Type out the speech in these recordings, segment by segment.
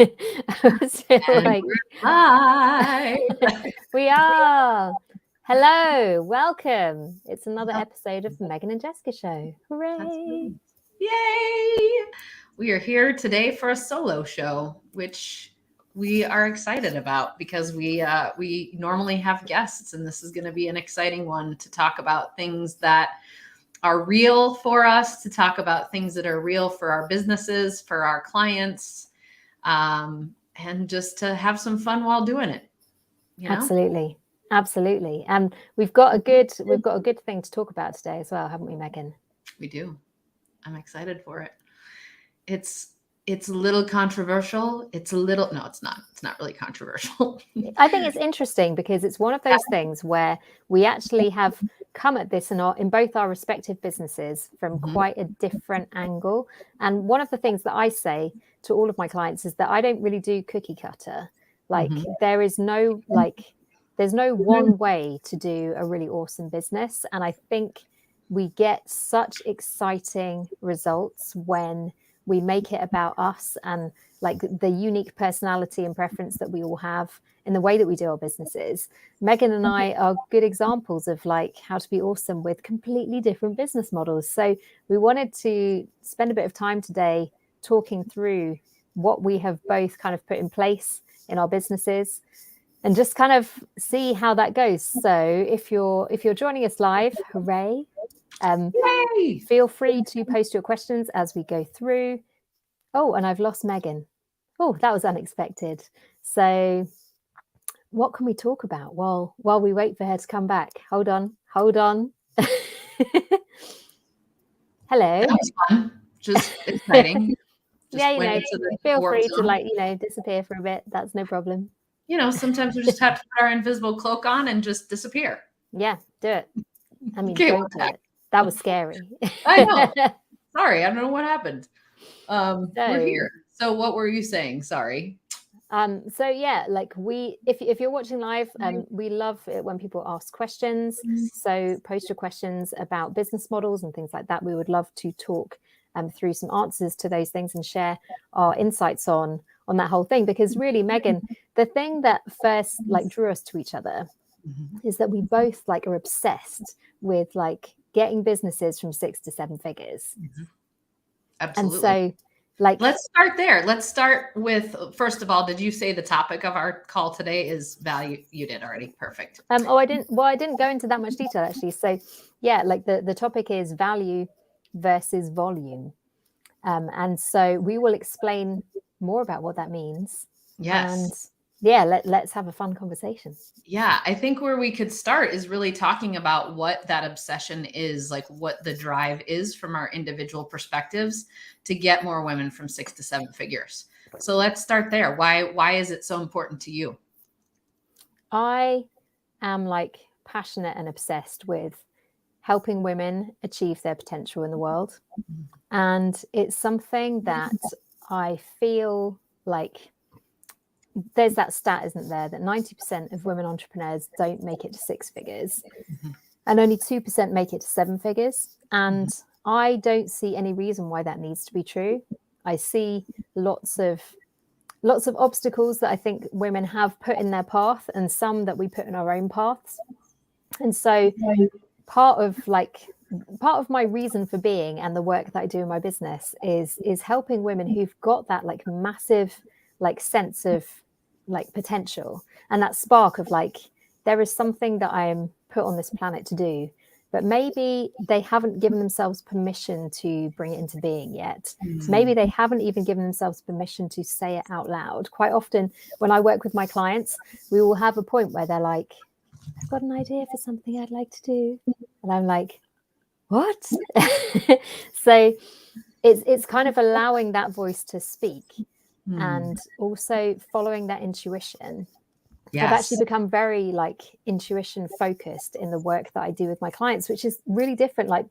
I was And like, we're live. we are. Hello, welcome. It's another episode of Meghann and Jessica Show. Hooray! Right. Yay! We are here today for a solo show, which we are excited about because we normally have guests, and this is going to be an exciting one to talk about things that are real for us, to talk about things that are real for our businesses, for our clients, and just to have some fun while doing it. Absolutely. And we've got a good thing to talk about today as well, haven't we, Meghann? We do. I'm excited for it. It's a little controversial. It's not really controversial. I think it's interesting because it's one of those things where we actually have come at this in both our respective businesses from quite a different angle. And one of the things that I say to all of my clients is that I don't really do cookie cutter. Like there's no one way to do a really awesome business. And I think we get such exciting results when we make it about us and like the unique personality and preference that we all have in the way that we do our businesses. Meghann and I are good examples of like how to be awesome with completely different business models. So we wanted to spend a bit of time today talking through what we have both kind of put in place in our businesses and just kind of see how that goes. So if you're joining us live, hooray. Feel free to post your questions as we go through. Oh, and I've lost Meghann. Oh, that was unexpected. So what can we talk about while we wait for her to come back? Hold on. Hello. That was fun. Just exciting. Just feel free to disappear for a bit. That's no problem. Sometimes we just have to put our invisible cloak on and just disappear. Yeah, do it. I mean, don't do it. That was scary. I know. Sorry, I don't know what happened. We're here. So what were you saying? Sorry. So yeah, like if you're watching live, we love it when people ask questions. So post your questions about business models and things like that. We would love to talk through some answers to those things and share our insights on that whole thing. Because really, Meghann, the thing that first like drew us to each other is that we both like are obsessed with like getting businesses from 6 to 7 figures. Absolutely. And so let's start there. Let's start with, first of all, did you say the topic of our call today is value? You did already. Perfect. I didn't go into that much detail actually. So yeah, like the topic is value versus volume. And so we will explain more about what that means. Yes. And yeah, let's have a fun conversation. Yeah, I think where we could start is really talking about what that obsession is, like what the drive is from our individual perspectives to get more women from 6 to 7 figures. So let's start there. Why is it so important to you? I am like passionate and obsessed with helping women achieve their potential in the world. And it's something that I feel like there's that stat, isn't there, that 90% of women entrepreneurs don't make it to 6 figures and only 2% make it to 7 figures. And I don't see any reason why that needs to be true. I see lots of obstacles that I think women have put in their path and some that we put in our own paths. And so part of my reason for being and the work that I do in my business is helping women who've got that like massive like sense of like potential and that spark of like there is something that I am put on this planet to do, but maybe they haven't given themselves permission to bring it into being yet. Maybe they haven't even given themselves permission to say it out loud. Quite often when I work with my clients, we will have a point where they're like, I've got an idea for something I'd like to do, and I'm like, what? So it's kind of allowing that voice to speak and also following that intuition. Yes. I've actually become very like intuition focused in the work that I do with my clients, which is really different. Like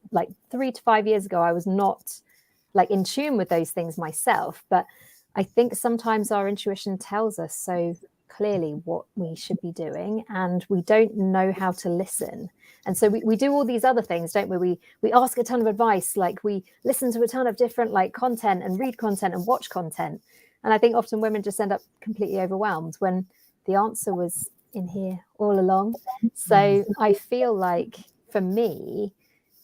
3 to 5 years ago, I was not like in tune with those things myself, but I think sometimes our intuition tells us so clearly what we should be doing and we don't know how to listen. And so we do all these other things, don't we? We ask a ton of advice, like we listen to a ton of different like content and read content and watch content. And I think often women just end up completely overwhelmed when the answer was in here all along. So I feel like for me,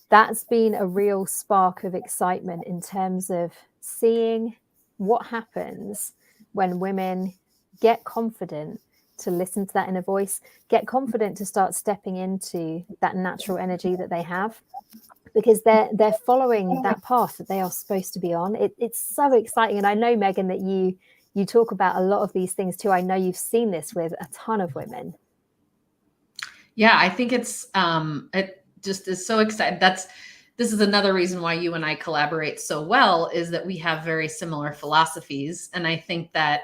that's been a real spark of excitement in terms of seeing what happens when women get confident to listen to that inner voice, get confident to start stepping into that natural energy that they have, because they're following that path that they are supposed to be on. It's so exciting. And I know, Meghann, that you talk about a lot of these things too. I know you've seen this with a ton of women. Yeah, I think it just is so exciting. This is another reason why you and I collaborate so well, is that we have very similar philosophies. And I think that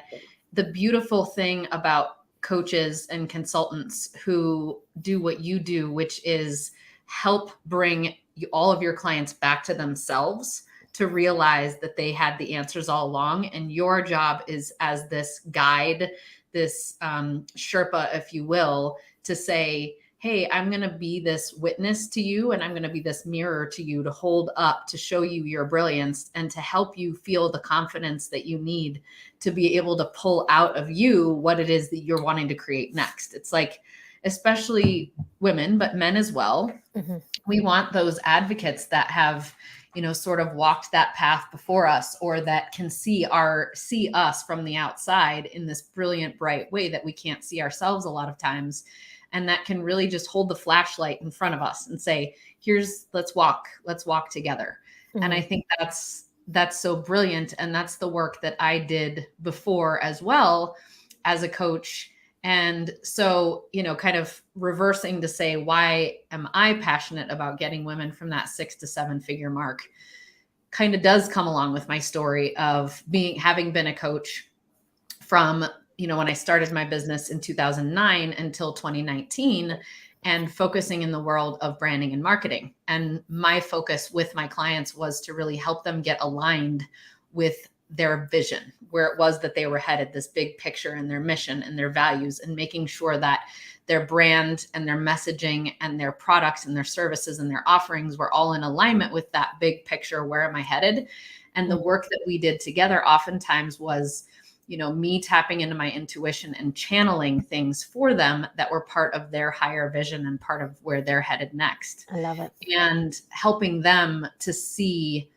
the beautiful thing about coaches and consultants who do what you do, which is help bring all of your clients back to themselves, to realize that they had the answers all along. And your job is, as this guide, this Sherpa, if you will, to say, hey, I'm going to be this witness to you, and I'm going to be this mirror to you, to hold up, to show you your brilliance, and to help you feel the confidence that you need to be able to pull out of you what it is that you're wanting to create next. It's like, especially women, but men as well. Mm-hmm. We want those advocates that have, sort of walked that path before us, or that can see us from the outside in this brilliant, bright way that we can't see ourselves a lot of times. And that can really just hold the flashlight in front of us and say, let's walk together. Mm-hmm. And I think that's so brilliant. And that's the work that I did before as well as a coach. And so, kind of reversing to say, why am I passionate about getting women from that 6 to 7 figure mark, kind of does come along with my story of having been a coach from, when I started my business in 2009 until 2019, and focusing in the world of branding and marketing. And my focus with my clients was to really help them get aligned with their vision, where it was that they were headed, this big picture, and their mission and their values, and making sure that their brand and their messaging and their products and their services and their offerings were all in alignment with that big picture. Where am I headed? And the work that we did together oftentimes was, me tapping into my intuition and channeling things for them that were part of their higher vision and part of where they're headed next. I love it. And helping them to see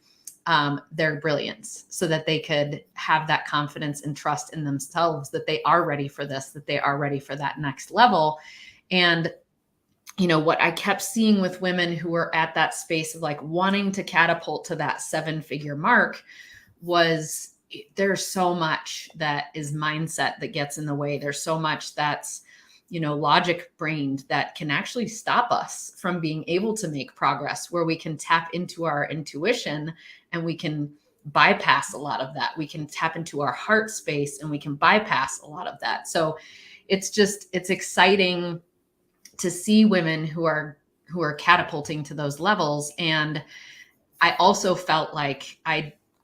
their brilliance, so that they could have that confidence and trust in themselves, that they are ready for this, that they are ready for that next level. And, what I kept seeing with women who were at that space of like wanting to catapult to that 7-figure mark was, there's so much that is mindset that gets in the way. There's so much that's, logic brained that can actually stop us from being able to make progress, where we can tap into our intuition and we can bypass a lot of that. We can tap into our heart space and we can bypass a lot of that. So it's exciting to see women who are catapulting to those levels. And I also felt like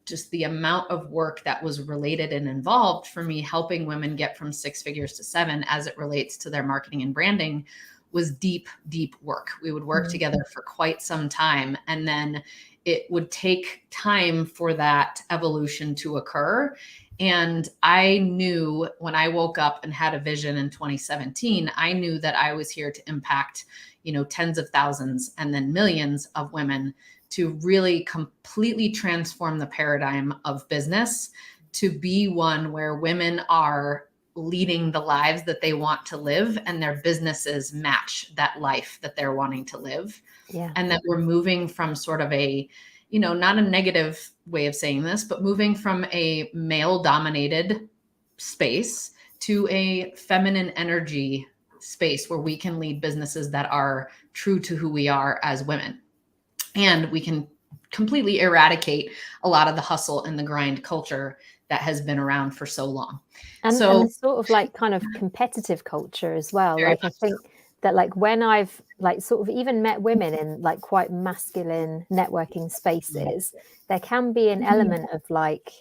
just the amount of work that was related and involved for me helping women get from 6 figures to 7 as it relates to their marketing and branding was deep, deep work. We would work together for quite some time. And then it would take time for that evolution to occur. And I knew when I woke up and had a vision in 2017, I knew that I was here to impact, tens of thousands and then millions of women, to really completely transform the paradigm of business, to be one where women are leading the lives that they want to live and their businesses match that life that they're wanting to live. Yeah. And that we're moving from sort of a, not a negative way of saying this, but moving from a male dominated space to a feminine energy space where we can lead businesses that are true to who we are as women. And we can completely eradicate a lot of the hustle and the grind culture that has been around for so long. And the sort of like kind of competitive culture as well. Like, I think that like when I've like sort of even met women in like quite masculine networking spaces, there can be an element of like,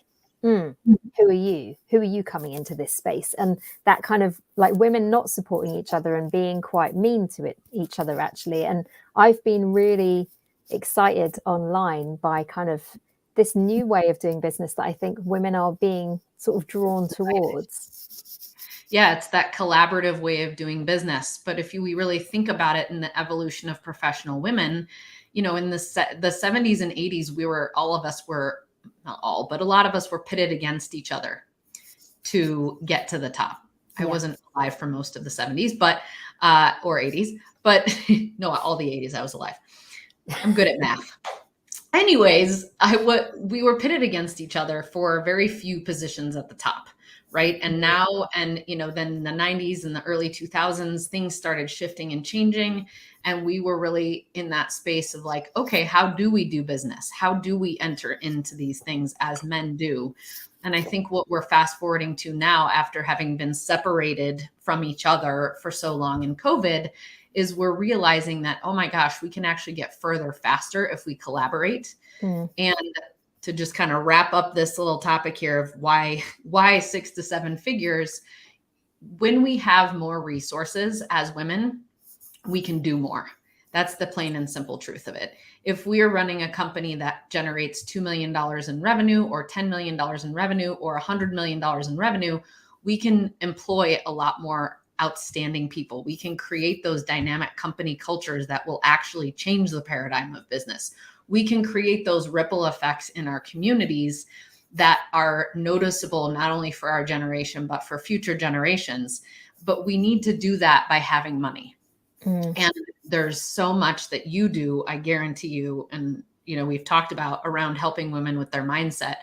who are you? Who are you coming into this space? And that kind of like women not supporting each other and being quite mean to each other actually. And I've been really excited online by kind of this new way of doing business that I think women are being sort of drawn towards. Yeah, it's that collaborative way of doing business. But if we really think about it in the evolution of professional women, in the 70s and 80s, all of us were, not all, but a lot of us were pitted against each other to get to the top. I wasn't alive for most of the 70s, but or 80s, but no, all the 80s I was alive. I'm good at math. Anyways, we were pitted against each other for very few positions at the top, right? And now, and then the 90s and the early 2000s, things started shifting and changing, and we were really in that space of like, okay, how do we do business? How do we enter into these things as men do? And I think what we're fast forwarding to now, after having been separated from each other for so long in COVID, is we're realizing that, oh my gosh, we can actually get further faster if we collaborate. And to just kind of wrap up this little topic here of why 6 to 7 figures, when we have more resources as women, we can do more. That's the plain and simple truth of it. If we are running a company that generates $2 million in revenue or $10 million in revenue or $100 million in revenue, we can employ a lot more outstanding people. We can create those dynamic company cultures that will actually change the paradigm of business. We can create those ripple effects in our communities that are noticeable, not only for our generation, but for future generations. But we need to do that by having money. And there's so much that you do, I guarantee you. And, we've talked about around helping women with their mindset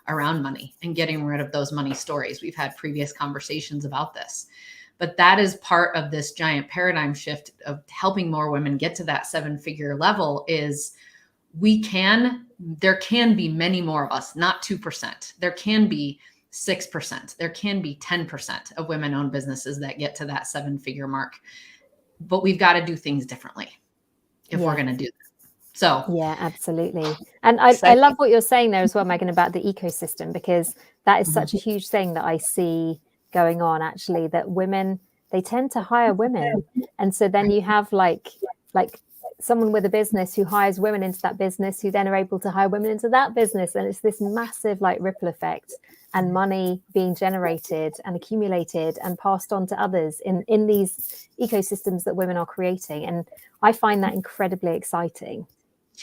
around money and getting rid of those money stories. We've had previous conversations about this. But that is part of this giant paradigm shift of helping more women get to that 7-figure level. Is there can be many more of us, not 2%. There can be 6%. There can be 10% of women-owned businesses that get to that 7-figure mark. But we've got to do things differently if we're going to do that. So yeah, absolutely. And I love what you're saying there as well, Meghann, about the ecosystem, because that is such a huge thing that I see going on, actually, that women, they tend to hire women. And so then you have like someone with a business who hires women into that business, who then are able to hire women into that business. And it's this massive ripple effect, and money being generated and accumulated and passed on to others in these ecosystems that women are creating. And I find that incredibly exciting.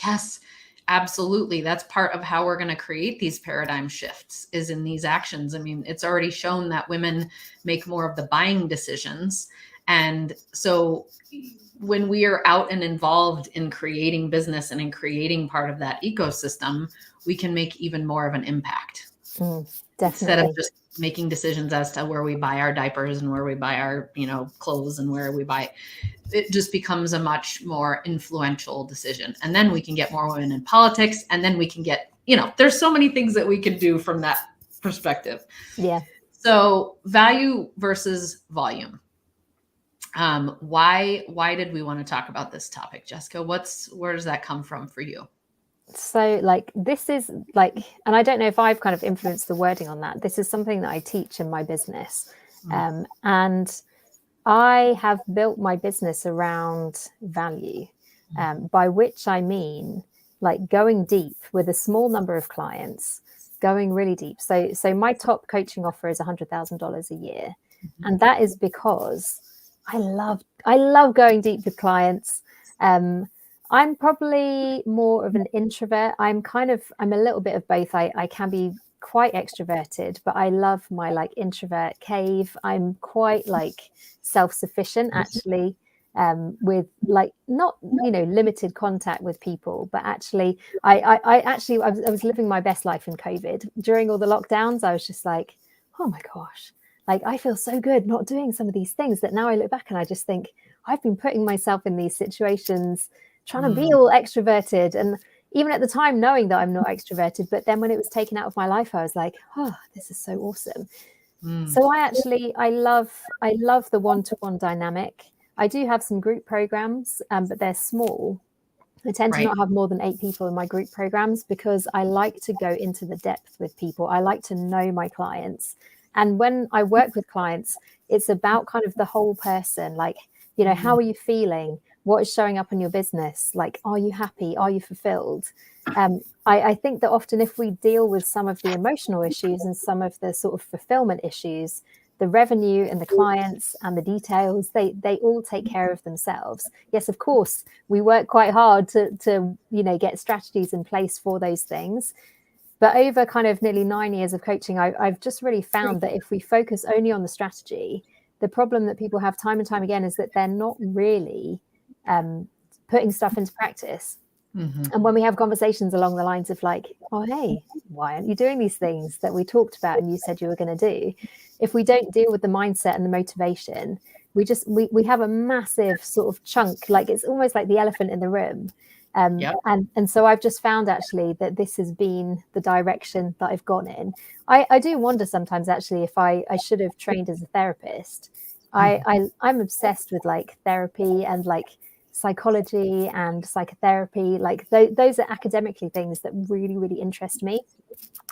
Yes, absolutely. That's part of how we're going to create these paradigm shifts, is in these actions. I mean, it's already shown that women make more of the buying decisions. And so when we are out and involved in creating business and in creating part of that ecosystem, we can make even more of an impact. Instead of just making decisions as to where we buy our diapers and where we buy our, clothes and where we buy, it just becomes a much more influential decision. And then we can get more women in politics, and then we can get, there's so many things that we can do from that perspective. Yeah. So value versus volume. Why did we want to talk about this topic, Jessica? Where does that come from for you? So this is and I don't know if I've kind of influenced the wording on that. This is something that I teach in my business. And I have built my business around value, by which I mean going deep with a small number of clients, going really deep. So my top coaching offer is $100,000 a year. And that is because I love going deep with clients. I'm probably more of an introvert. I'm a little bit of both. I can be quite extroverted, but I love my introvert cave. I'm quite self-sufficient, actually, with not limited contact with people, but actually I was living my best life in COVID. During all the lockdowns, I was just like, oh my gosh, I feel so good not doing some of these things, that now I look back and I just think I've been putting myself in these situations trying to be all extroverted, and even at the time knowing that I'm not extroverted, but then when it was taken out of my life, I was like, oh, this is so awesome. So I love the one-to-one dynamic. I do have some group programs, but they're small. I tend to not have more than 8 people in my group programs, because I like to go into the depth with people. I like to know my clients. And when I work with clients, it's about kind of the whole person. How are you feeling? What is showing up in your business? Are you happy? Are you fulfilled? I think that often if we deal with some of the emotional issues and some of the sort of fulfillment issues, the revenue and the clients and the details, they all take care of themselves. Yes, of course, we work quite hard to get strategies in place for those things. But over kind of nearly 9 years of coaching, I've just really found that if we focus only on the strategy, the problem that people have time and time again is that they're not really putting stuff into practice. Mm-hmm. And when we have conversations along the lines of like, oh, hey, why aren't you doing these things that we talked about and you said you were going to do? If we don't deal with the mindset and the motivation, we have a massive sort of chunk, like it's almost like the elephant in the room. And so I've just found actually that this has been the direction that I've gone in. I do wonder sometimes actually if I should have trained as a therapist. I'm obsessed with like therapy and like psychology and psychotherapy. Like those are academically things that really, really interest me.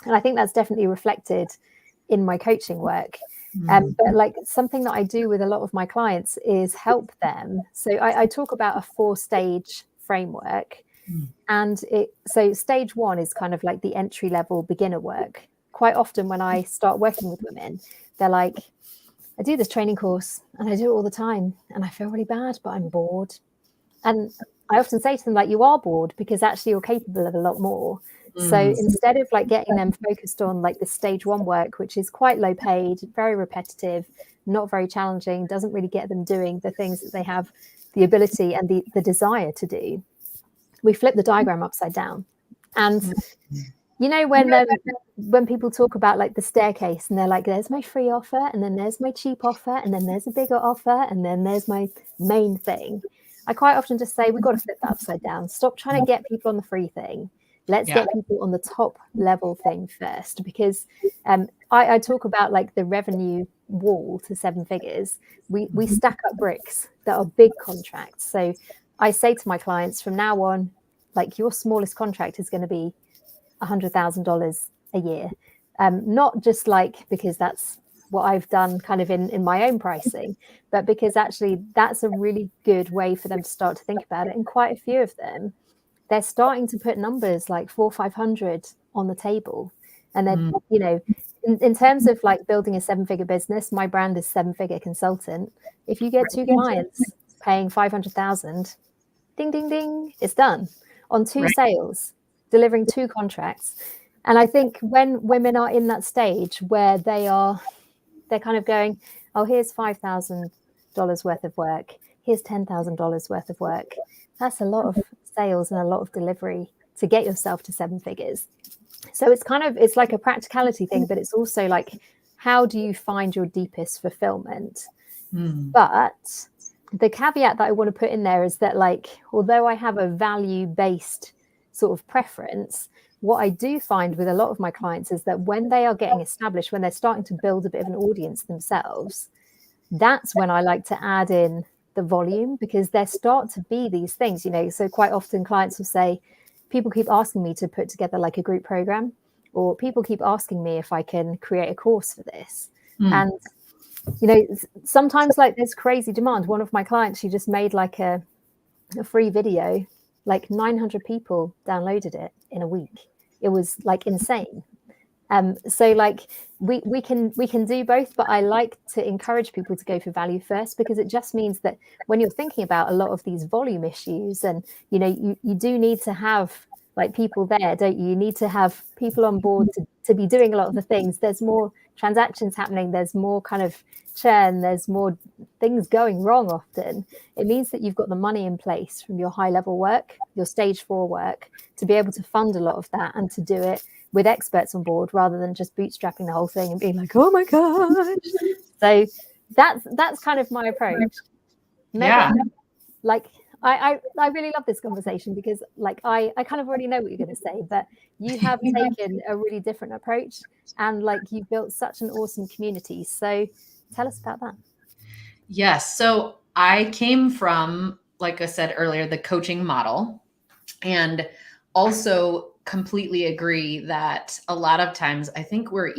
And I think that's definitely reflected in my coaching work. But like something that I do with a lot of my clients is help them. So I talk about a 4-stage framework. And so stage 1 is kind of like the entry level beginner work. Quite often when I start working with women, they're like, I do this training course and I do it all the time and I feel really bad, but I'm bored. And I often say to them, like, you are bored because actually you're capable of a lot more. So instead of like getting them focused on like the stage 1 work, which is quite low paid, very repetitive, not very challenging, doesn't really get them doing the things that they have the ability and the desire to do, we flip the diagram upside down. And when people talk about like the staircase and they're like, there's my free offer and then there's my cheap offer and then there's a bigger offer and then there's my main thing, I quite often just say we've got to flip that upside down. Stop trying to get people on the free thing. Let's get people on the top level thing first, because I talk about like the revenue wall to 7 figures. We stack up bricks that are big contracts. So I say to my clients from now on, like your smallest contract is going to be $100,000 a year. Not just like because that's what I've done kind of in my own pricing, but because actually that's a really good way for them to start to think about it. And quite a few of them, they're starting to put numbers like 400 or 500 on the table. And then, in terms of like building a 7-figure business, my brand is 7-figure consultant. If you get 2 clients paying 500,000, ding, ding, ding, it's done on 2 sales, delivering 2 contracts. And I think when women are in that stage where they're kind of going, oh, here's $5,000 worth of work, here's $10,000 worth of work. That's a lot of sales and a lot of delivery to get yourself to 7 figures. So it's like a practicality thing, but it's also like, how do you find your deepest fulfillment? But the caveat that I want to put in there is that, like, although I have a value-based sort of preference, what I do find with a lot of my clients is that when they are getting established, when they're starting to build a bit of an audience themselves, that's when I like to add in the volume, because there start to be these things, so quite often clients will say, people keep asking me to put together like a group program, or people keep asking me if I can create a course for this. And sometimes like there's crazy demand. One of my clients, she just made like a free video, like 900 people downloaded it in a week. It was like insane. So like we can do both, but I like to encourage people to go for value first, because it just means that when you're thinking about a lot of these volume issues, and you do need to have like people there, don't you? You need to have people on board to be doing a lot of the things. There's more transactions happening, there's more kind of churn, there's more things going wrong often. It means that you've got the money in place from your high level work, your stage 4 work, to be able to fund a lot of that and to do it with experts on board, rather than just bootstrapping the whole thing and being like, oh my gosh. So that's kind of my approach. Meghann, like I really love this conversation, because like I kind of already know what you're going to say, but you have taken a really different approach, and like you've built such an awesome community. So tell us about that. Yes. So I came from, like I said earlier, the coaching model, and also completely agree that a lot of times I think we're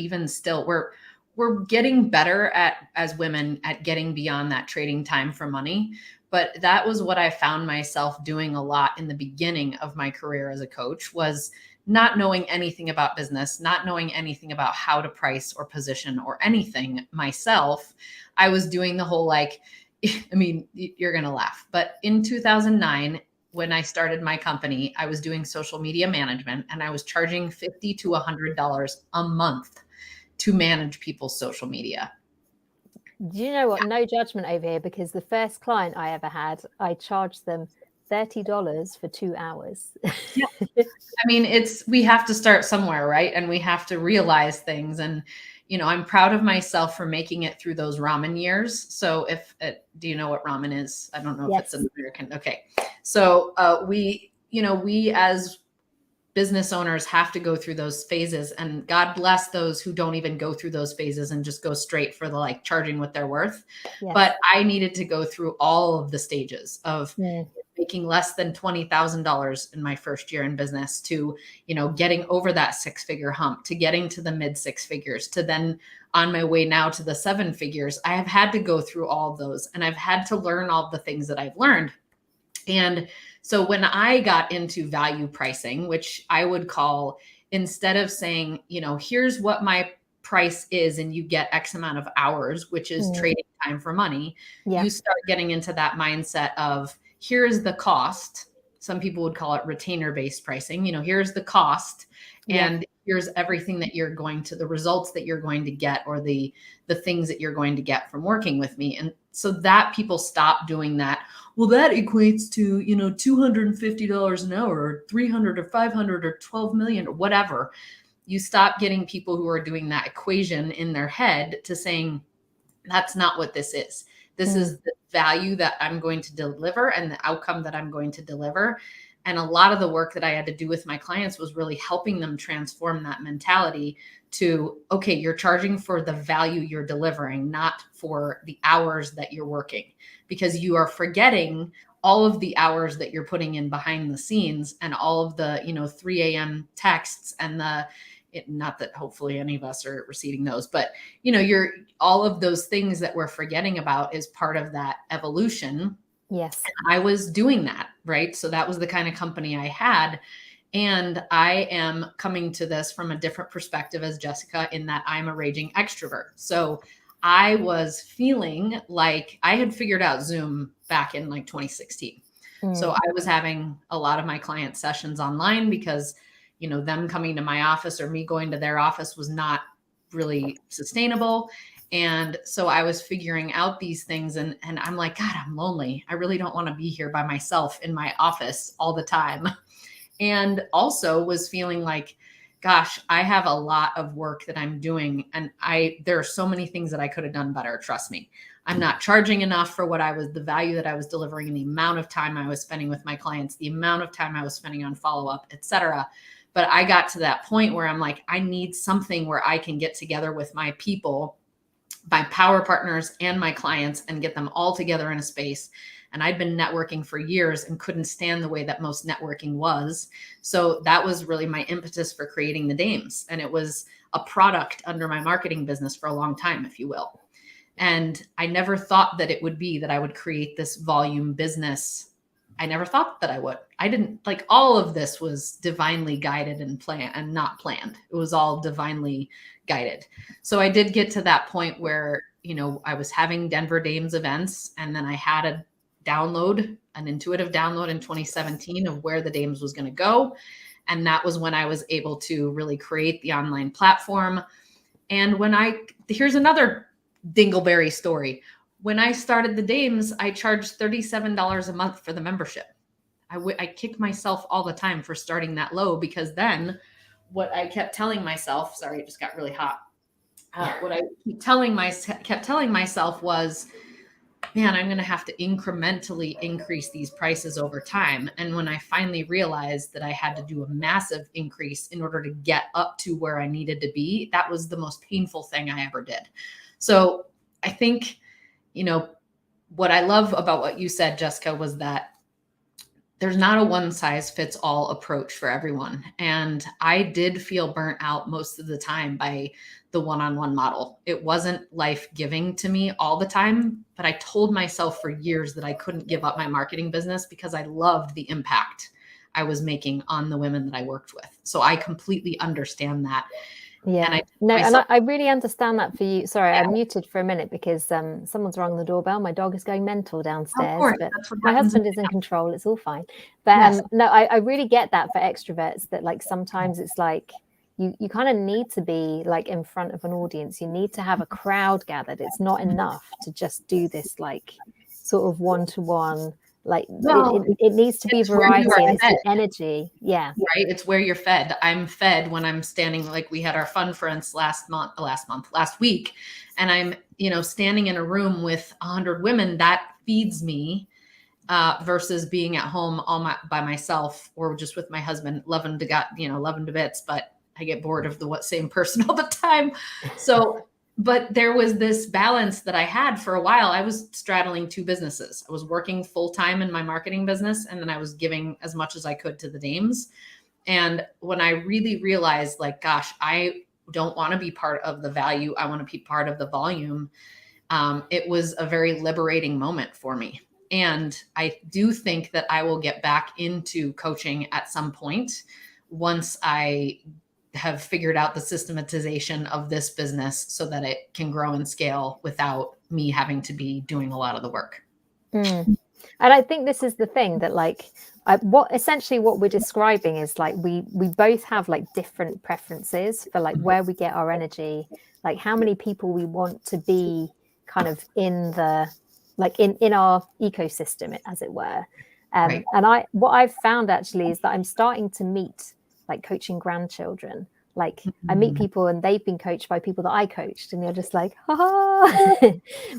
getting better as women at getting beyond that trading time for money. But that was what I found myself doing a lot in the beginning of my career as a coach, was not knowing anything about business, not knowing anything about how to price or position or anything myself. I was doing the whole like, I mean, you're going to laugh, but in 2009, when I started my company, I was doing social media management and I was charging $50 to $100 a month to manage people's social media. Do you know what? No judgment over here, because the first client I ever had, I charged them $30 for 2 hours. Yeah. I mean, we have to start somewhere, right? And we have to realize things. And, I'm proud of myself for making it through those ramen years. So do you know what ramen is? I don't know if it's an American. Okay. So we as business owners have to go through those phases, and God bless those who don't even go through those phases and just go straight for the like charging what they're worth. Yes. But I needed to go through all of the stages of making less than $20,000 in my first year in business to, getting over that 6-figure hump, to getting to the mid 6 figures, to then on my way now to the 7 figures. I have had to go through all of those, and I've had to learn all the things that I've learned. And so when I got into value pricing, which I would call, instead of saying, here's what my price is and you get X amount of hours, which is trading time for money, you start getting into that mindset of, here's the cost. Some people would call it retainer-based pricing. Here's the cost, and here's everything that you're going to, the results that you're going to get, or the things that you're going to get from working with me. And so that people stop doing that. Well, that equates to, $250 an hour, or 300 or 500 or 12 million or whatever. You stop getting people who are doing that equation in their head to saying, that's not what this is. This is the value that I'm going to deliver and the outcome that I'm going to deliver. And a lot of the work that I had to do with my clients was really helping them transform that mentality to, okay, you're charging for the value you're delivering, not for the hours that you're working, because you are forgetting all of the hours that you're putting in behind the scenes and all of the, 3 a.m. texts and not that hopefully any of us are receiving those, but you're all of those things that we're forgetting about is part of that evolution. Yes. And I was doing that, right? So that was the kind of company I had. And I am coming to this from a different perspective as Jessica, in that I'm a raging extrovert. So I was feeling like I had figured out Zoom back in like 2016. So I was having a lot of my client sessions online because, them coming to my office or me going to their office was not really sustainable. And so I was figuring out these things, and I'm like, God, I'm lonely. I really don't want to be here by myself in my office all the time. And also was feeling like, gosh, I have a lot of work that I'm doing, and there are so many things that I could have done better. Trust me. I'm not charging enough for the value that I was delivering, and the amount of time I was spending with my clients, the amount of time I was spending on follow-up, et cetera. But I got to that point where I'm like, I need something where I can get together with my people, my power partners and my clients, and get them all together in a space. And I'd been networking for years and couldn't stand the way that most networking was. So that was really my impetus for creating the Dames. And it was a product under my marketing business for a long time, if you will. And I never thought that it would be that I would create this volume business. I never thought that I would. I didn't, like, all of this was divinely guided and planned, and not planned. It was all divinely guided. So I did get to that point where, I was having Denver Dames events, and then I had an intuitive download in 2017 of where the Dames was going to go. And that was when I was able to really create the online platform. And here's another dingleberry story. When I started the Dames, I charged $37 a month for the membership. I kick myself all the time for starting that low, because then what I kept telling myself, sorry, it just got really hot. What I kept telling myself was, man, I'm going to have to incrementally increase these prices over time. And when I finally realized that I had to do a massive increase in order to get up to where I needed to be, that was the most painful thing I ever did. So I think, what I love about what you said, Jessica, was that there's not a one size fits all approach for everyone. And I did feel burnt out most of the time by the one-on-one model. It wasn't life-giving to me all the time, but I told myself for years that I couldn't give up my marketing business because I loved the impact I was making on the women that I worked with. So I completely understand that. Yeah. And I really understand that for you. Sorry, I muted for a minute because someone's rung the doorbell. My dog is going mental downstairs, but my husband is in control. It's all fine. But no, I really get that for extroverts, that like sometimes it's like you kind of need to be like in front of an audience. You need to have a crowd gathered. It's not enough to just do this like sort of one-to-one. Like it needs to be variety, and it's the energy. Yeah. Right. It's where you're fed. I'm fed when I'm standing, like we had our fun friends last week. And I'm, standing in a room with 100 women, that feeds me versus being at home by myself or just with my husband, loving to bits, but I get bored of the same person all the time. So but there was this balance that I had for a while. I was straddling two businesses. I was working full time in my marketing business, and then I was giving as much as I could to the dames. And when I really realized, like, gosh, I don't want to be part of the value, I want to be part of the volume, it was a very liberating moment for me. And I do think that I will get back into coaching at some point once I have figured out the systematization of this business so that it can grow and scale without me having to be doing a lot of the work. And I think this is the thing that like what we're describing is like we both have like different preferences for like where we get our energy, like how many people we want to be kind of in the like in our ecosystem, as it were. And what I've found actually is that I'm starting to meet like coaching grandchildren. Like I meet people and they've been coached by people that I coached, and you're just like, ha.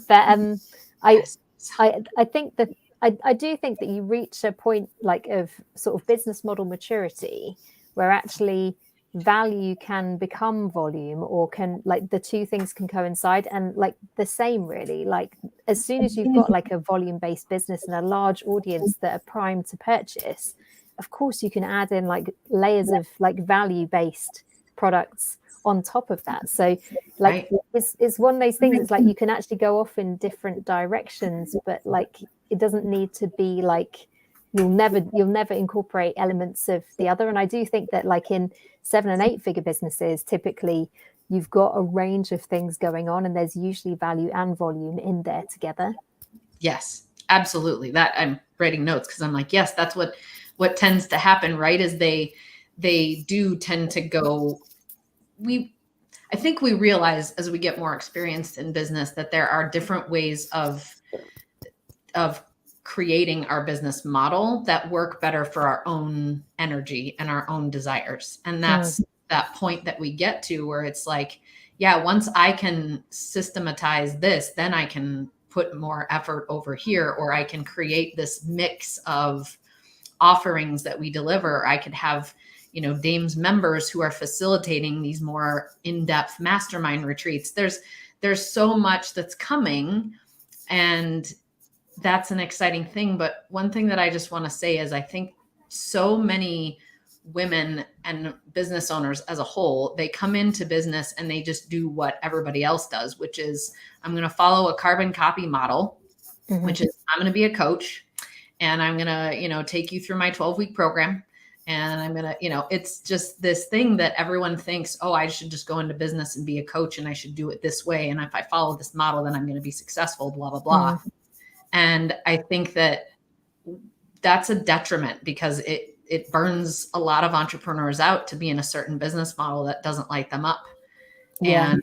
But I think that I do think that you reach a point like of sort of business model maturity where actually value can become volume, or can like the two things can coincide, and like the same really. Like as soon as you've got like a volume-based business and a large audience that are primed to purchase, of course you can add in like layers of like value-based products on top of that. So like it's one of those things. It's like you can actually go off in different directions, but like it doesn't need to be like you'll never incorporate elements of the other. And I do think that like in 7 and 8 figure businesses, typically you've got a range of things going on, and there's usually value and volume in there together. Yes, absolutely. That I'm writing notes because I'm like, yes, that's what tends to happen, right? Is they do tend to go, I think we realize as we get more experienced in business that there are different ways of creating our business model that work better for our own energy and our own desires. And that's that point that we get to where it's like, yeah, once I can systematize this, then I can put more effort over here, or I can create this mix of offerings that we deliver. I could have, Dames members who are facilitating these more in-depth mastermind retreats. There's so much that's coming, and that's an exciting thing. But one thing that I just want to say is I think so many women and business owners as a whole, they come into business and they just do what everybody else does, which is I'm going to follow a carbon copy model, which is I'm going to be a coach, and I'm going to, take you through my 12-week program. And I'm going to, it's just this thing that everyone thinks, oh, I should just go into business and be a coach, and I should do it this way. And if I follow this model, then I'm going to be successful, blah, blah, blah. And I think that that's a detriment because it burns a lot of entrepreneurs out to be in a certain business model that doesn't light them up. Yeah.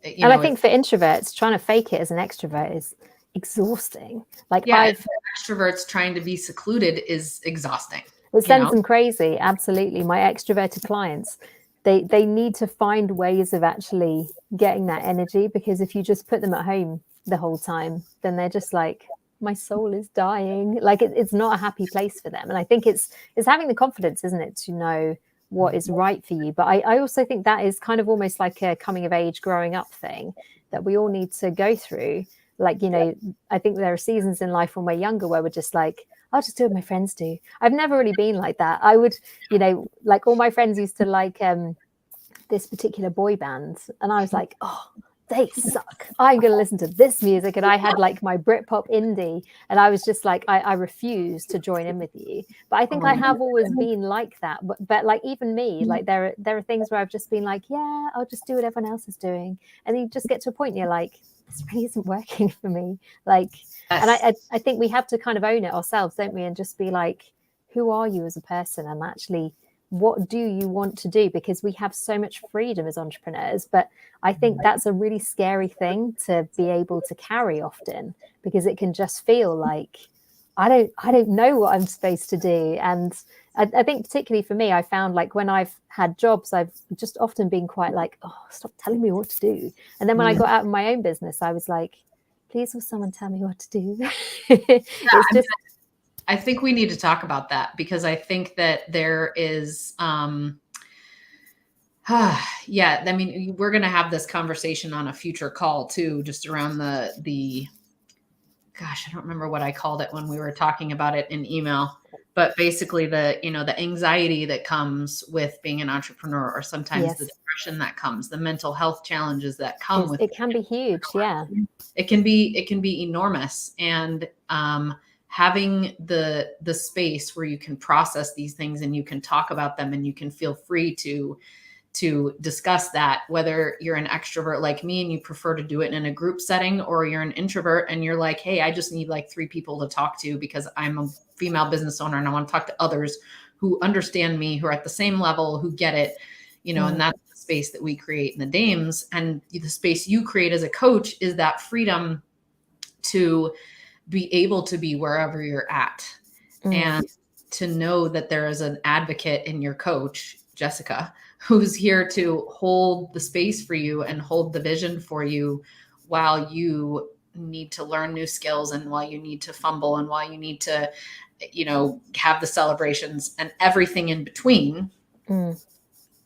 And I think for introverts, trying to fake it as an extrovert is exhausting. Like extroverts trying to be secluded is exhausting. It sends them crazy. Absolutely. My extroverted clients, they need to find ways of actually getting that energy, because if you just put them at home the whole time, then they're just like, my soul is dying. Like it's not a happy place for them. And I think it's having the confidence, isn't it, to know what is right for you. But I also think that is kind of almost like a coming of age, growing up thing that we all need to go through. Like, I think there are seasons in life when we're younger where we're just like, I'll just do what my friends do. I've never really been like that. I would, you know, like all my friends used to like this particular boy band, and I was like, oh, they suck. I'm going to listen to this music. And I had like my Britpop indie, and I was just like, I refuse to join in with you. But I think I have always been like that. But like even me, like there are things where I've just been like, yeah, I'll just do what everyone else is doing. And then you just get to a point and you're like, this really isn't working for me. Like, Yes. and I think we have to kind of own it ourselves, don't we? And just be like, who are you as a person? And actually, what do you want to do? Because we have so much freedom as entrepreneurs, but I think that's a really scary thing to be able to carry often, because it can just feel like I don't know what I'm supposed to do. And I think particularly for me, I found like when I've had jobs, I've just often been quite like, oh, stop telling me what to do. And then when I got out of my own business, I was like, please will someone tell me what to do? It's just, I think we need to talk about that, because I think that there is, yeah, I mean, we're going to have this conversation on a future call too, just around the, gosh, I don't remember what I called it when we were talking about it in email, but basically the, you know, the anxiety that comes with being an entrepreneur, or sometimes the depression that comes, the mental health challenges that come with it can be huge. Yeah. It can be enormous. And, having the space where you can process these things and you can talk about them and you can feel free to discuss that, whether you're an extrovert like me and you prefer to do it in a group setting, or you're an introvert and you're like, hey, I just need like 3 people to talk to because I'm a female business owner and I want to talk to others who understand me, who are at the same level, who get it, you know, and that's the space that we create in the Dames. And the space you create as a coach is that freedom to be able to be wherever you're at, and to know that there is an advocate in your coach, Jessica, who's here to hold the space for you and hold the vision for you while you need to learn new skills, and while you need to fumble, and while you need to, you know, have the celebrations and everything in between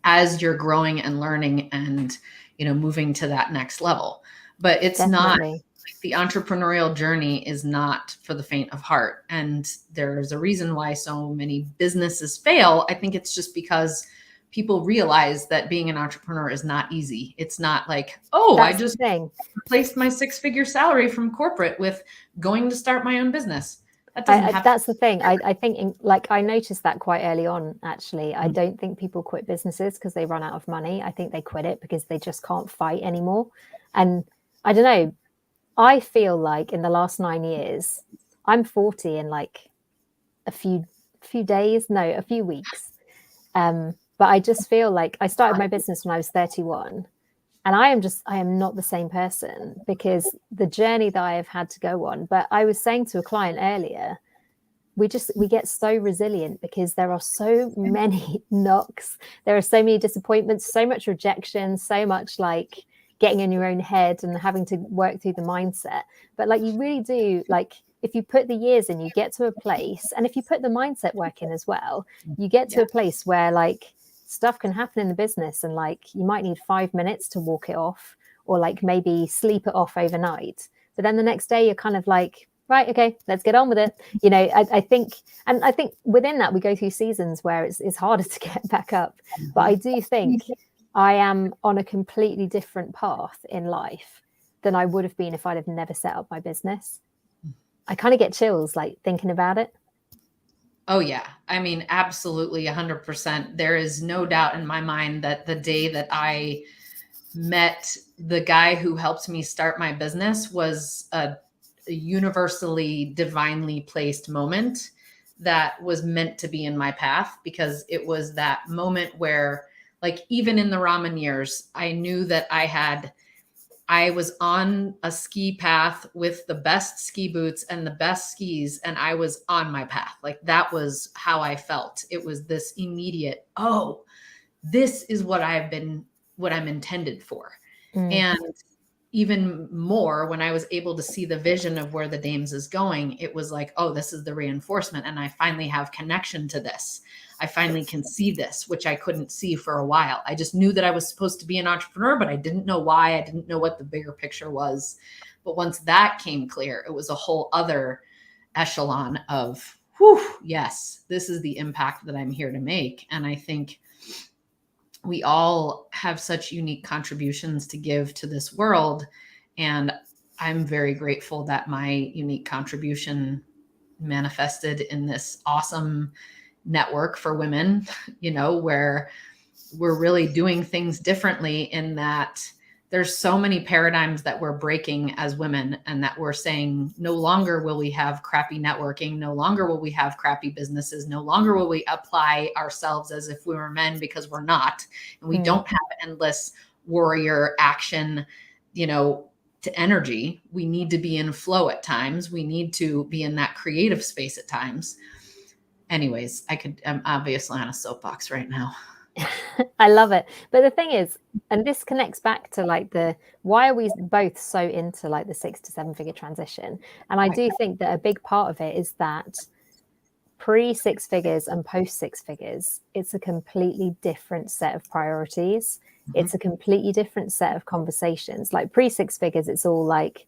as you're growing and learning and, you know, moving to that next level. But it's Definitely. not, the entrepreneurial journey is not for the faint of heart. And there's a reason why so many businesses fail. I think it's just because people realize that being an entrepreneur is not easy. It's not like, oh, I just replaced my 6-figure salary from corporate with going to start my own business. That doesn't happen. That's the thing. I think like I noticed that quite early on, actually. I don't think people quit businesses because they run out of money. I think they quit it because they just can't fight anymore. And I don't know, I feel like in the last 9 years, I'm 40 in like a few weeks. But I just feel like I started my business when I was 31, and I am not the same person because the journey that I have had to go on. But I was saying to a client earlier, we get so resilient because there are so many knocks. There are so many disappointments, so much rejection, so much like getting in your own head and having to work through the mindset. But like you really do, like if you put the years in, you get to a place, and if you put the mindset work in as well, you get to a place where like stuff can happen in the business, and like you might need 5 minutes to walk it off, or like maybe sleep it off overnight. But then the next day you're kind of like, right, okay, let's get on with it. You know, I think within that we go through seasons where it's harder to get back up. But I do think I am on a completely different path in life than I would have been if I'd have never set up my business. I kind of get chills like thinking about it. Oh yeah. I mean, absolutely 100%. There is no doubt in my mind that the day that I met the guy who helped me start my business was a universally divinely placed moment that was meant to be in my path, because it was that moment where, like, even in the ramen years, I knew that I was on a ski path with the best ski boots and the best skis, and I was on my path. Like, that was how I felt. It was this immediate, oh, this is what I'm intended for. And even more, when I was able to see the vision of where the Dames is going, it was like, oh, this is the reinforcement. And I finally have connection to this. I finally can see this, which I couldn't see for a while. I just knew that I was supposed to be an entrepreneur, but I didn't know why. I didn't know what the bigger picture was. But once that came clear, it was a whole other echelon of whew, yes, this is the impact that I'm here to make. And I think we all have such unique contributions to give to this world. And I'm very grateful that my unique contribution manifested in this awesome network for women, where we're really doing things differently, in that there's so many paradigms that we're breaking as women, and that we're saying no longer will we have crappy networking, no longer will we have crappy businesses, no longer will we apply ourselves as if we were men, because we're not. And we don't have endless warrior action, to energy. We need to be in flow at times. We need to be in that creative space at times. Anyways, I'm obviously on a soapbox right now. I love it. But the thing is, and this connects back to like why are we both so into like the 6 to 7 figure transition? And I do think that a big part of it is that pre 6 figures and post 6 figures, it's a completely different set of priorities. Mm-hmm. It's a completely different set of conversations. Like pre 6 figures, it's all like,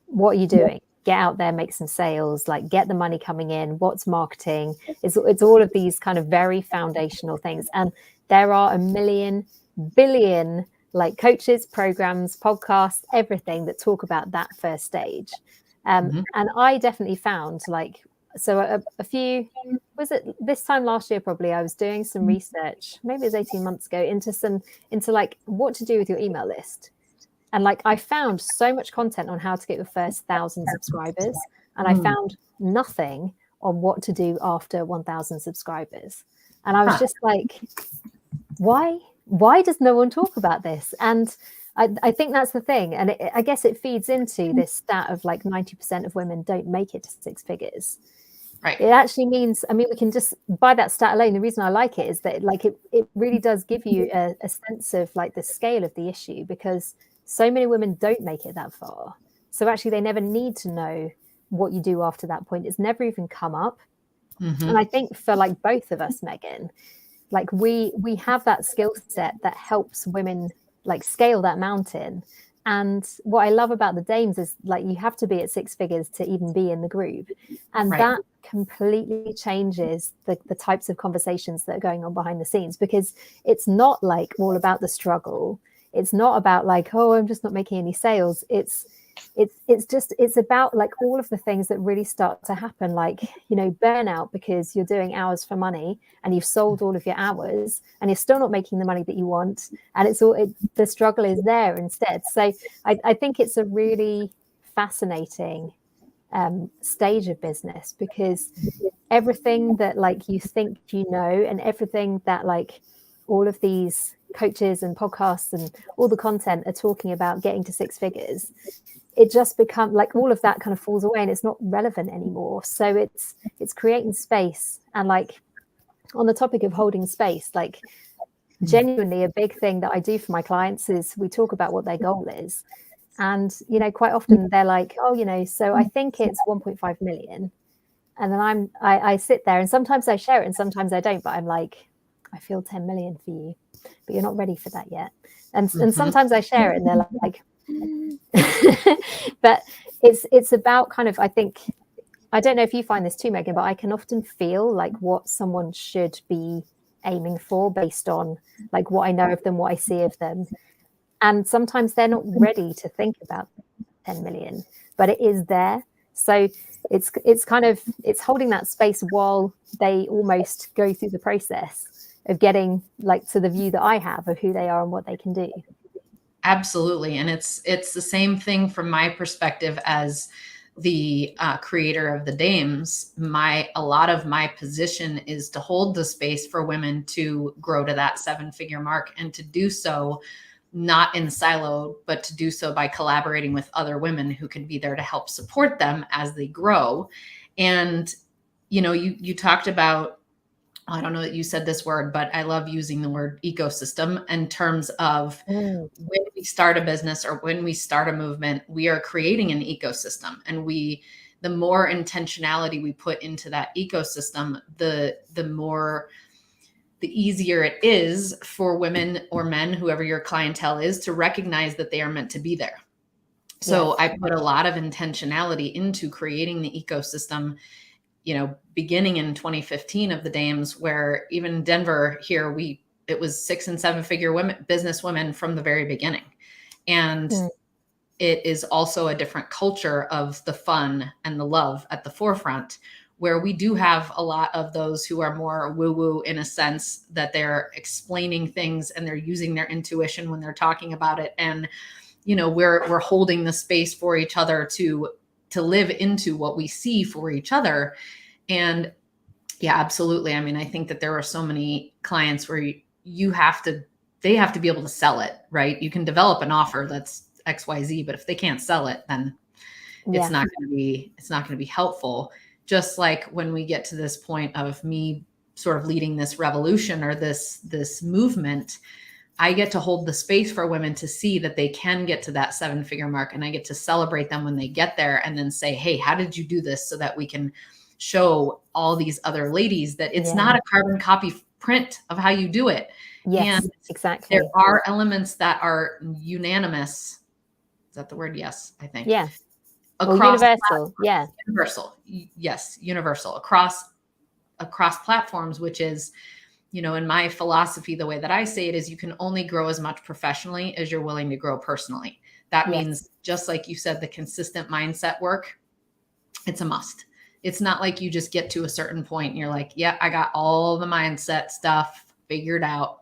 what are you doing? Get out there, make some sales, like get the money coming in. What's marketing? It's all of these kind of very foundational things. And there are a million billion like coaches, programs, podcasts, everything that talk about that first stage. And I definitely found a few, was it this time last year, probably, I was doing some research, maybe it was 18 months ago, into like what to do with your email list. And like, I found so much content on how to get your first 1,000 subscribers. And I found nothing on what to do after 1,000 subscribers. And I was just like, why does no one talk about this? And I think that's the thing. And I guess it feeds into this stat of like 90% of women don't make it to 6 figures. Right. It actually means, we can just, by that stat alone, the reason I like it is that like it really does give you a sense of like the scale of the issue, because so many women don't make it that far. So actually they never need to know what you do after that point. It's never even come up. And I think for like both of us, Meghann, like we have that skill set that helps women like scale that mountain. And what I love about the Dames is like you have to be at 6 figures to even be in the group. And that completely changes the types of conversations that are going on behind the scenes, because it's not like all about the struggle. It's not about like, oh, I'm just not making any sales. It's about like all of the things that really start to happen, like, burnout because you're doing hours for money and you've sold all of your hours and you're still not making the money that you want. And the struggle is there instead. So I think it's a really fascinating stage of business, because everything that like you think and everything that like all of these coaches and podcasts and all the content are talking about getting to 6 figures, it just becomes like all of that kind of falls away and it's not relevant anymore. So it's creating space. And like on the topic of holding space, like genuinely a big thing that I do for my clients is we talk about what their goal is. And, quite often they're like, oh, so I think it's 1.5 million. And then I sit there and sometimes I share it and sometimes I don't, but I'm like, I feel 10 million for you, but you're not ready for that yet. And sometimes I share it and they're like, but it's about kind of, I think, I don't know if you find this too, Meghann, but I can often feel like what someone should be aiming for based on like what I know of them, what I see of them. And sometimes they're not ready to think about 10 million, but it is there. So it's kind of, it's holding that space while they almost go through the process of getting like to the view that I have of who they are and what they can do. Absolutely. And it's the same thing from my perspective as the creator of the Dames. A lot of my position is to hold the space for women to grow to that 7-figure mark, and to do so not in silo, but to do so by collaborating with other women who can be there to help support them as they grow. And, you talked about, I don't know that you said this word, but I love using the word ecosystem in terms of when we start a business or when we start a movement, we are creating an ecosystem. And the more intentionality we put into that ecosystem, the easier it is for women or men, whoever your clientele is, to recognize that they are meant to be there. So I put a lot of intentionality into creating the ecosystem beginning in 2015 of the Dames, where even Denver here, it was 6 and 7 figure business women from the very beginning. And it is also a different culture of the fun and the love at the forefront, where we do have a lot of those who are more woo-woo in a sense that they're explaining things and they're using their intuition when they're talking about it. And, we're holding the space for each other to live into what we see for each other. And yeah, absolutely. I mean, I think that there are so many clients where they have to be able to sell it, right? You can develop an offer that's XYZ, but if they can't sell it, then it's not going to be helpful. Just like when we get to this point of me sort of leading this revolution or this movement, I get to hold the space for women to see that they can get to that 7-figure mark, and I get to celebrate them when they get there and then say, hey, how did you do this? So that we can show all these other ladies that it's not a carbon copy print of how you do it. Yes, and exactly. There are elements that are unanimous. Is that the word? Yes, I think. Yeah. Across universal. Yeah. Universal. Yes. Universal across platforms, which is, in my philosophy, the way that I say it is you can only grow as much professionally as you're willing to grow personally. That means, just like you said, the consistent mindset work, it's a must. It's not like you just get to a certain point and you're like, yeah, I got all the mindset stuff figured out.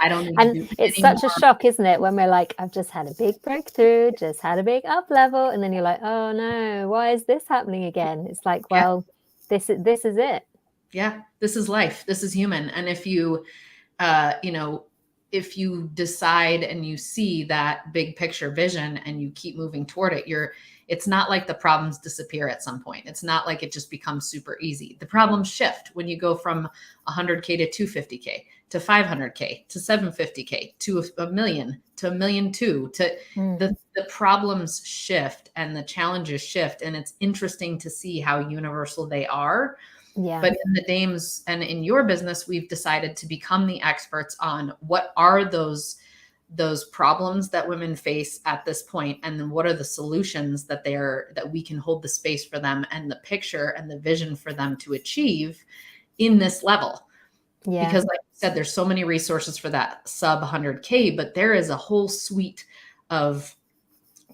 I don't need to do it it's anymore. Such a shock, isn't it? When we're like, I've just had a big breakthrough, just had a big up level. And then you're like, oh no, why is this happening again? It's like, well, this is it. Yeah, this is life. This is human. And if you, if you decide and you see that big picture vision and you keep moving toward it, it's not like the problems disappear at some point. It's not like it just becomes super easy. The problems shift when you go from 100K to 250K to 500K to 750K to $1 million to $1.2 million to the problems shift and the challenges shift. And it's interesting to see how universal they are. Yeah. But in the Dames and in your business, we've decided to become the experts on what are those problems that women face at this point, and then what are the solutions that we can hold the space for them and the picture and the vision for them to achieve in this level. Yeah. Because like you said, there's so many resources for that sub 100K, but there is a whole suite of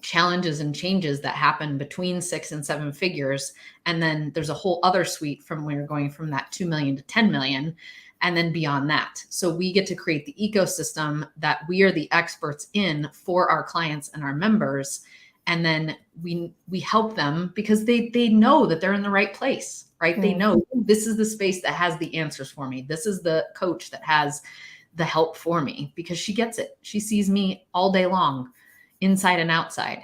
challenges and changes that happen between 6 and 7 figures. And then there's a whole other suite from where you're going from that 2 million to 10 million and then beyond that. So we get to create the ecosystem that we are the experts in for our clients and our members. And then we help them because they know that they're in the right place, right? They know this is the space that has the answers for me. This is the coach that has the help for me, because she gets it. She sees me all day long, inside and outside.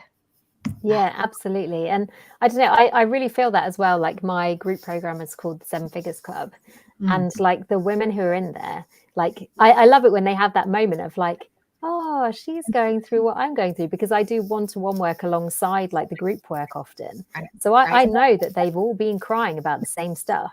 Yeah, absolutely. And I don't know, I really feel that as well. Like my group program is called the 7 Figures Club. And like the women who are in there, like I love it when they have that moment of like, oh, she's going through what I'm going through, because I do one-to-one work alongside like the group work often. So I know that they've all been crying about the same stuff.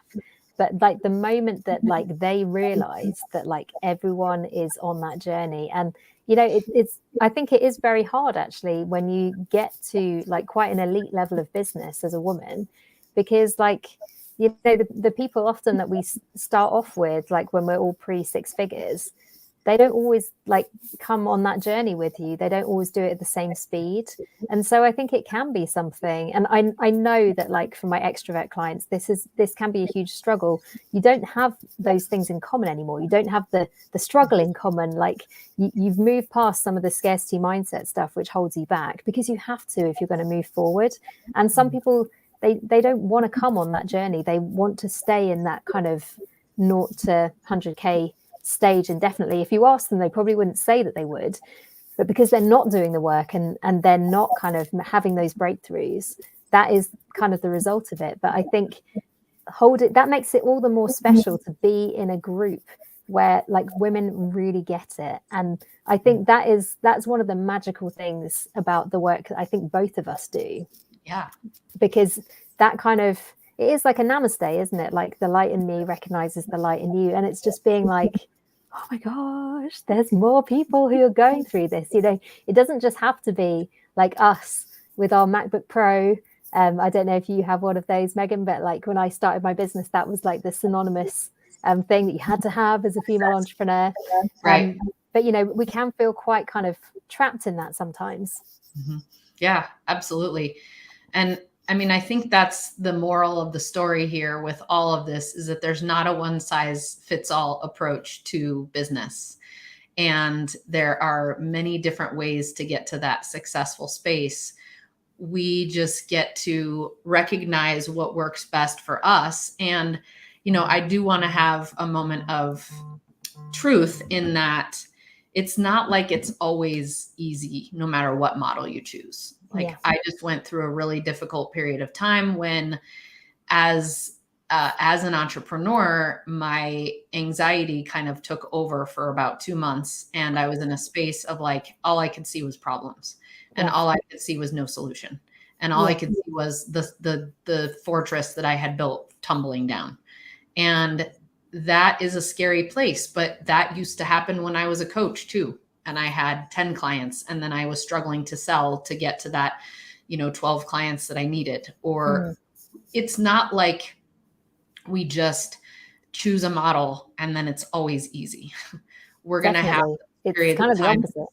But like the moment that like they realize that like everyone is on that journey, and it's I think it is very hard actually when you get to like quite an elite level of business as a woman, because like the people often that we start off with, like when we're all pre-6 figures, they don't always like come on that journey with you. They don't always do it at the same speed. And so I think it can be something. And I know that like for my extrovert clients, this can be a huge struggle. You don't have those things in common anymore. You don't have the struggle in common. Like you've moved past some of the scarcity mindset stuff, which holds you back, because you have to if you're going to move forward. And some people, they don't want to come on that journey. They want to stay in that kind of 0 to 100K stage indefinitely. If you ask them, they probably wouldn't say that they would, but because they're not doing the work and they're not kind of having those breakthroughs, that is kind of the result of it. But I think that makes it all the more special to be in a group where like women really get it. And I think that's one of the magical things about the work that I think both of us do. Yeah, because that kind of, it is like a namaste, isn't it? Like the light in me recognizes the light in you. And it's just being like, oh my gosh, there's more people who are going through this. It doesn't just have to be like us with our MacBook Pro I don't know if you have one of those, Meghann, but like when I started my business, that was like the synonymous thing that you had to have as a female entrepreneur. Right. But, you know, we can feel quite kind of trapped in that sometimes. Mm-hmm. Yeah, absolutely. And I mean, I think that's the moral of the story here with all of this, is that there's not a one size fits all approach to business. And there are many different ways to get to that successful space. We just get to recognize what works best for us. And, you know, I do want to have a moment of truth in that it's not like it's always easy, no matter what model you choose. Like, Yeah. I just went through a really difficult period of time when, as an entrepreneur, my anxiety kind of took over for about 2 months, and I was in a space of like, all I could see was problems, and all I could see was no solution, and all I could see was the fortress that I had built tumbling down. And that is a scary place, but that used to happen when I was a coach too. And I had 10 clients, and then I was struggling to sell to get to that, 12 clients that I needed. Or it's not like we just choose a model and then it's always easy. We're going to have it's kind of the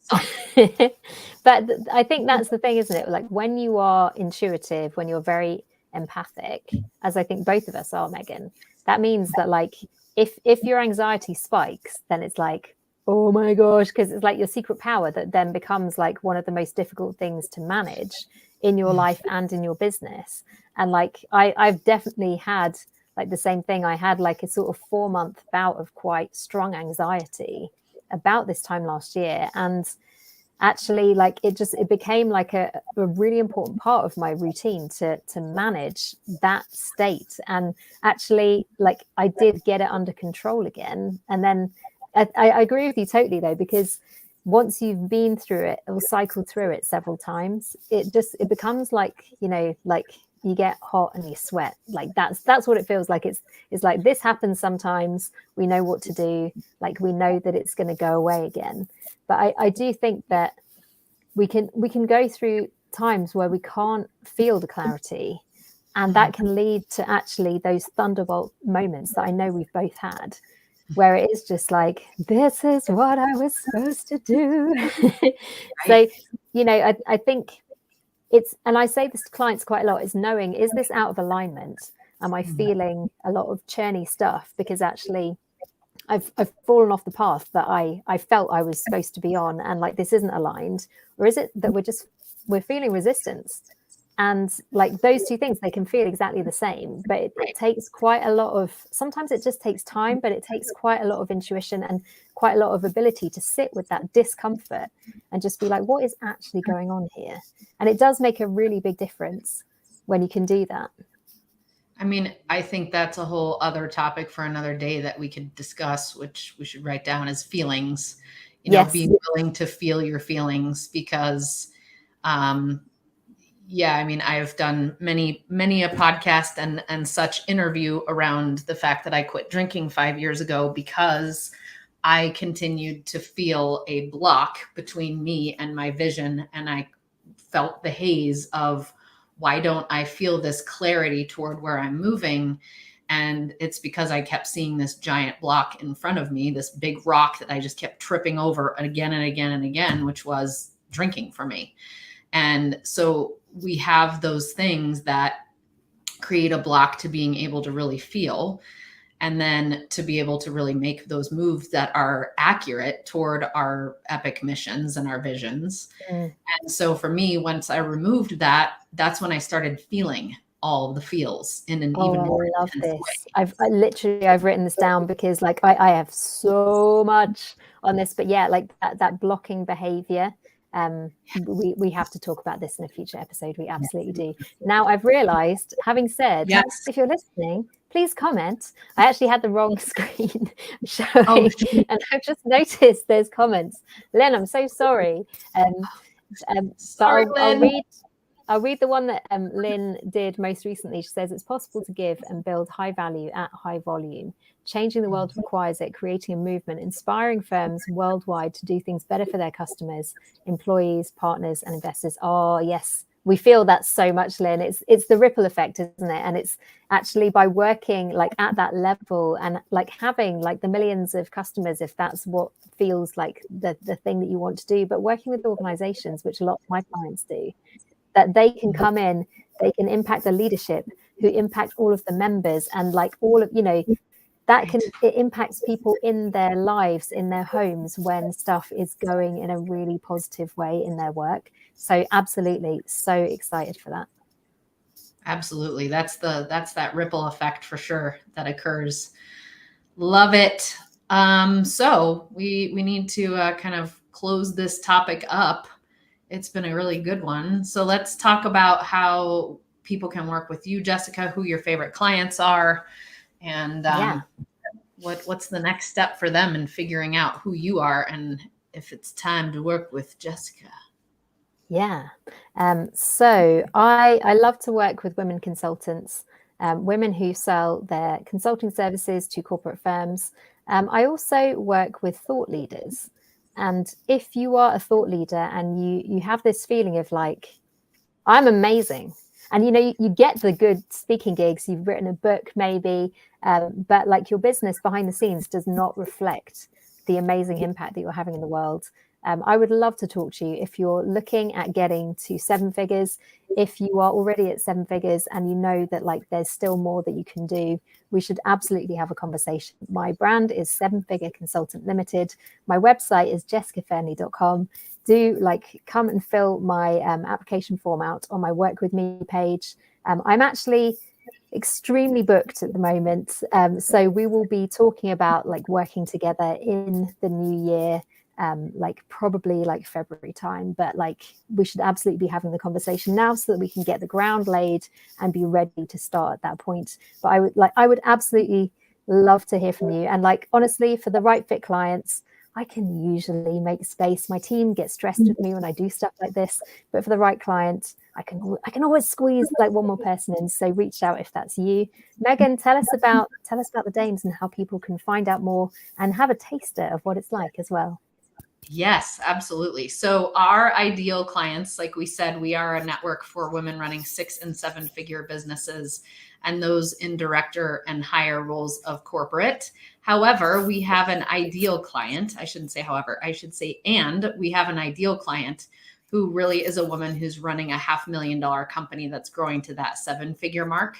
opposite. But I think that's the thing, isn't it? Like when you are intuitive, when you're very empathic, as I think both of us are, Meghann, that means that like if your anxiety spikes, then it's like, oh my gosh, because it's like your secret power that then becomes like one of the most difficult things to manage in your life and in your business. And like I've definitely had like the same thing. I had like a sort of 4-month bout of quite strong anxiety about this time last year, and actually like it became like a really important part of my routine to manage that state. And actually like I did get it under control again. And then I agree with you totally though, because once you've been through it or cycled through it several times, it becomes like, like you get hot and you sweat. Like that's what it feels like. It's like this happens sometimes. We know what to do. Like we know that it's going to go away again. But I do think that we can go through times where we can't feel the clarity, and that can lead to actually those thunderbolt moments that I know we've both had, where it is just like, this is what I was supposed to do. So, I think it's, and I say this to clients quite a lot, is knowing, is this out of alignment? Am I feeling a lot of churny stuff? Because actually I've fallen off the path that I felt I was supposed to be on, and like this isn't aligned. Or is it that we're feeling resistance? And like those two things, they can feel exactly the same, but it takes quite a lot of, sometimes it just takes time, but it takes quite a lot of intuition and quite a lot of ability to sit with that discomfort and just be like, what is actually going on here? And it does make a really big difference when you can do that. I mean, I think that's a whole other topic for another day that we could discuss, which we should write down as feelings, being willing to feel your feelings, because, I mean, I've done many a podcast and such interview around the fact that I quit drinking 5 years ago because I continued to feel a block between me and my vision. And I felt the haze of, why don't I feel this clarity toward where I'm moving? And it's because I kept seeing this giant block in front of me, this big rock that I just kept tripping over again and again and again, which was drinking for me. And so we have those things that create a block to being able to really feel, and then to be able to really make those moves that are accurate toward our epic missions and our visions. And so for me, once I removed that, that's when I started feeling all the feels in an even more intense way. I've written this down because like I have so much on this, but yeah, like that blocking behavior. We have to talk about this in a future episode. We absolutely do. Now I've realized, having said, if you're listening, please comment. I actually had the wrong screen showing, and I've just noticed there's comments. Lynn, I'm so sorry. Sorry, Lynn. I'll read the one that Lynn did most recently. She says, it's possible to give and build high value at high volume. Changing the world requires it, creating a movement, inspiring firms worldwide to do things better for their customers, employees, partners, and investors. Oh, yes, we feel that so much, Lynn. It's the ripple effect, isn't it? And it's actually by working like at that level and like having like the millions of customers, if that's what feels like the thing that you want to do, but working with organizations, which a lot of my clients do, that they can come in, they can impact the leadership who impact all of the members, and like all of, you know, that can, it impacts people in their lives, in their homes, when stuff is going in a really positive way in their work. So absolutely, so excited for that. Absolutely. That's that ripple effect for sure that occurs. Love it. So we need to kind of close this topic up. It's been a really good one. So let's talk about how people can work with you, Jessica, who your favorite clients are, and what's the next step for them in figuring out who you are and if it's time to work with Jessica. Yeah. So I love to work with women consultants, women who sell their consulting services to corporate firms. I also work with thought leaders. And if you are a thought leader and you have this feeling of like, I'm amazing, and you know, you get the good speaking gigs, you've written a book maybe, but like your business behind the scenes does not reflect the amazing impact that you're having in the world. I would love to talk to you if you're looking at getting to 7 figures. If you are already at 7 figures and you know that like there's still more that you can do, we should absolutely have a conversation. My brand is 7 Figure Consultant Limited. My website is jessicafernley.com. Do like come and fill my application form out on my Work With Me page. I'm actually extremely booked at the moment. So we will be talking about like working together in the new year. Like probably like February time, but like we should absolutely be having the conversation now so that we can get the ground laid and be ready to start at that point. But I would absolutely love to hear from you. And like, honestly, for the right fit clients, I can usually make space. My team gets stressed with me when I do stuff like this, but for the right client, I can always squeeze like one more person in. So reach out if that's you. Meghann, tell us about the Dames and how people can find out more and have a taster of what it's like as well. Yes, absolutely. So our ideal clients, like we said, we are a network for women running 6 and 7 figure businesses and those in director and higher roles of corporate. However, we have an ideal client. I shouldn't say however, I should say, and we have an ideal client who really is a woman who's running a $500,000 company that's growing to that 7 figure mark.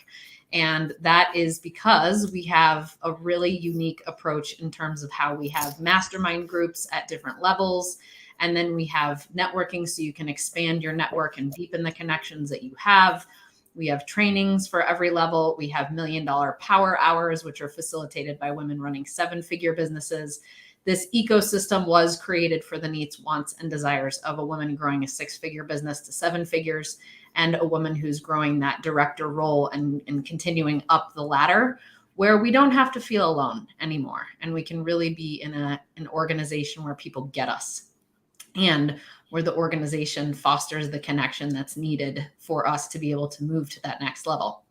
And that is because we have a really unique approach in terms of how we have mastermind groups at different levels. And then we have networking so you can expand your network and deepen the connections that you have. We have trainings for every level. We have $1 million power hours, which are facilitated by women running 7 figure businesses. This ecosystem was created for the needs, wants, and desires of a woman growing a 6 figure business to 7 figures and a woman who's growing that director role and continuing up the ladder, where we don't have to feel alone anymore. And we can really be in an organization where people get us and where the organization fosters the connection that's needed for us to be able to move to that next level.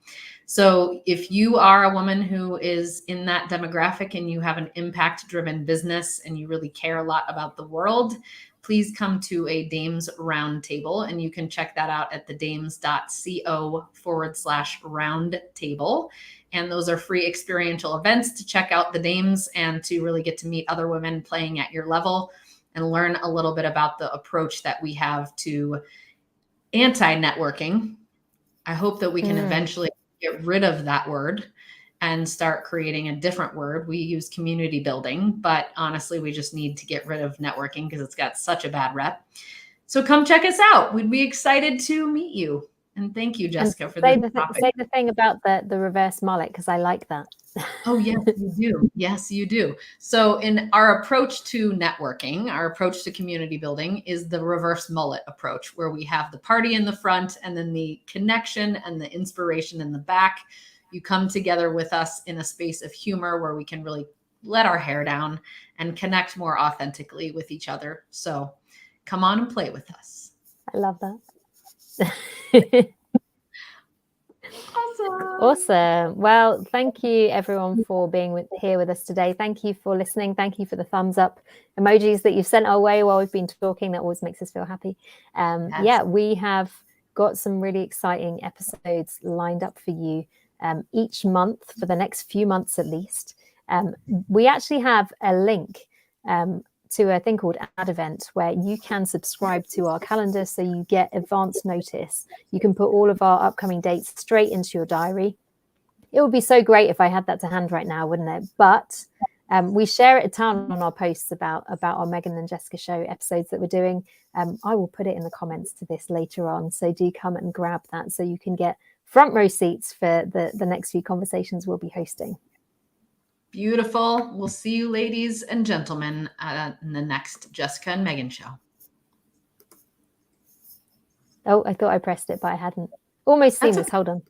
So if you are a woman who is in that demographic and you have an impact-driven business and you really care a lot about the world, please come to a Dames Roundtable, and you can check that out at thedames.co/roundtable. And those are free experiential events to check out the Dames and to really get to meet other women playing at your level and learn a little bit about the approach that we have to anti-networking. I hope that we can eventually get rid of that word and start creating a different word. We use community building, but honestly, we just need to get rid of networking because it's got such a bad rep. So come check us out. We'd be excited to meet you. And thank you, Jessica, for this topic. Say the thing about the reverse mullet, because I like that. Oh, yes, you do. Yes, you do. So in our approach to networking, our approach to community building is the reverse mullet approach, where we have the party in the front and then the connection and the inspiration in the back. You come together with us in a space of humor where we can really let our hair down and connect more authentically with each other. So come on and play with us. I love that. Awesome. Awesome. Well, thank you everyone for being here with us today. Thank you for listening. Thank you for the thumbs up emojis that you've sent our way while we've been talking. That always makes us feel happy. Yes. Yeah, we have got some really exciting episodes lined up for you each month for the next few months at least. We actually have a link to a thing called Ad Event where you can subscribe to our calendar so you get advance notice. You can put all of our upcoming dates straight into your diary. It would be so great if I had that to hand right now, wouldn't it? But we share it a ton on our posts about our Meghann and Jessica Show episodes that we're doing. I will put it in the comments to this later on. So do come and grab that so you can get front row seats for the next few conversations we'll be hosting. Beautiful. We'll see you, ladies and gentlemen, in the next Jessica and Meghann show. Oh, I thought I pressed it, but I hadn't. Almost seamless. Hold on.